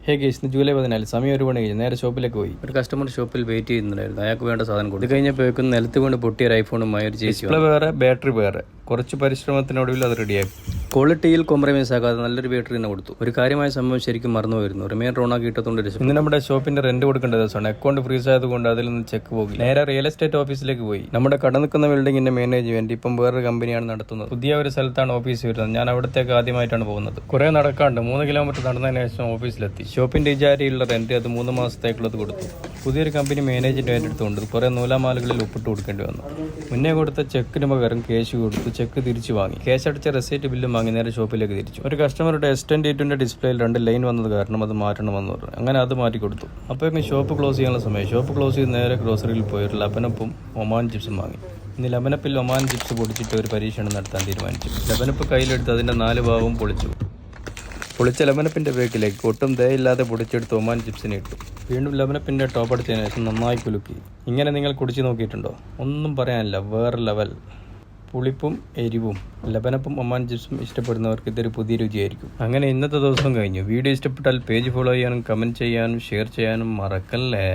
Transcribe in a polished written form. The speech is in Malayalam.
ഹേ ഗേസ്, ഇന്ന് ജൂലൈ 14 സമയം 1 മണി കഴിഞ്ഞ് നേരെ ഷോപ്പിലേക്ക് പോയി. ഒരു കസ്റ്റമർ ഷോപ്പിൽ വെയിറ്റ് ചെയ്യുന്നുണ്ടായിരുന്നു. അയാൾക്ക് വേണ്ട സാധനം കൊടുത്തു. ഇത് കഴിഞ്ഞപ്പോഴേക്കും നിലത്ത് കൊണ്ട് പൊട്ടിയ ഒരു ഐഫോണുമായി ഒരു ചേച്ചി. ഡിസ്പ്ലേ വേറെ, ബാറ്ററി വേറെ. കുറച്ച് പരിശ്രമത്തിനൊടുവിൽ അത് റെഡിയാക്കി. ക്വാളിറ്റിയിൽ കോംപ്രമൈസ് ആകാതെ നല്ലൊരു ബാറ്ററി തന്നെ കൊടുത്തു. ഒരു കാര്യമായ സംഭവം ശരിക്കും മറന്നു വരുന്നു. റിമൈൻഡർ ഓണാക്കി ഇട്ടതുകൊണ്ട് ഇന്ന് നമ്മുടെ ഷോപ്പിന്റെ റെന്റ് കൊടുക്കേണ്ട ദിവസമാണ്. അക്കൗണ്ട് ഫ്രീസ് ആയതുകൊണ്ട് അതിൽ നിന്ന് ചെക്ക് പോയി. നേരെ റിയൽ എസ്റ്റേറ്റ് ഓഫീസിലേക്ക് പോയി. നമ്മുടെ കട നിൽക്കുന്ന ബിൽഡിംഗിന്റെ മാനേജ്മെന്റ് ഇപ്പം വേറൊരു കമ്പനിയാണ് നടത്തുന്നത്. പുതിയ ഒരു സ്ഥലത്താണ് ഓഫീസ് വരുന്നത്. ഞാൻ അവിടത്തേക്ക് ആദ്യമായിട്ടാണ് പോകുന്നത്. കുറെ നടക്കാണ്ട് 3 കിലോമീറ്റർ നടന്നതിന് ശേഷം ഓഫീസിലെത്തി. ഷോപ്പിന്റെ ഇജാരിയുള്ള റെന്റ് അത് 3 മാസത്തേക്കുള്ളത് കൊടുത്തു. പുതിയൊരു കമ്പനി മാനേജ്മെന്റ് ഏറ്റെടുത്തുകൊണ്ട് കുറെ നൂലാമാലകളിൽ ഒപ്പിട്ട് കൊടുക്കേണ്ടി വന്നു. മുന്നേ കൊടുത്ത ചെക്കിന് പകരം ക്യാഷ് കൊടുത്തു. ചെക്ക് തിരിച്ചു വാങ്ങി. ക്യാഷ് അടിച്ച റെസീറ്റ് ബില്ലും വാങ്ങി നേരെ ഷോപ്പിലേക്ക് തിരിച്ചു. ഒരു കസ്റ്റമറുടെ S10 ഡിസ്പ്ലേയിൽ 2 ലൈൻ വന്നത് കാരണം അത് മാറ്റണമെന്ന് പറഞ്ഞു. അങ്ങനെ അത് മാറ്റി കൊടുത്തു. അപ്പോഴേക്കും ഷോപ്പ് ക്ലോസ് ചെയ്യാനുള്ള സമയം. ഷോപ്പ് ക്ലോസ് ചെയ്ത് നേരെ ഗ്രോസറിയിൽ പോയി ഒരു ലബനപ്പും ഒമാൻ ചിപ്സും വാങ്ങി. ഇന്ന് ലബനപ്പിൽ ഒമാൻ ചിപ്സ് പൊടിച്ചിട്ട് ഒരു പരീക്ഷണം നടത്താൻ തീരുമാനിച്ചു. ലബനപ്പ് കയ്യിലെടുത്ത് അതിന്റെ 4 ഭാഗവും പൊളിച്ചു. പൊളിച്ച ലബനപ്പിന്റെ ബേക്കിലേക്ക് ഒട്ടും ദയയില്ലാതെ പൊടിച്ചെടുത്ത് ഒമാൻ ചിപ്സിനെ ഇട്ടു. വീണ്ടും ലബനപ്പിന്റെ ടോപ്പ് അടിച്ചതിന് ശേഷം നന്നായി കുലുക്കി. ഇങ്ങനെ നിങ്ങൾ കുടിച്ചു നോക്കിയിട്ടുണ്ടോ? ഒന്നും പറയാനില്ല, വേറെ ലെവൽ. പുളിപ്പും എരിവും. ലബനപ്പും ഒമാൻ ചിപ്സും ഇഷ്ടപ്പെടുന്നവർക്ക് ഇതൊരു പുതിയ രുചിയായിരിക്കും. അങ്ങനെ ഇന്നത്തെ ദിവസം കഴിഞ്ഞു. വീഡിയോ ഇഷ്ടപ്പെട്ടാൽ പേജ് ഫോളോ ചെയ്യാനും കമന്റ് ചെയ്യാനും ഷെയർ ചെയ്യാനും മറക്കല്ലേ.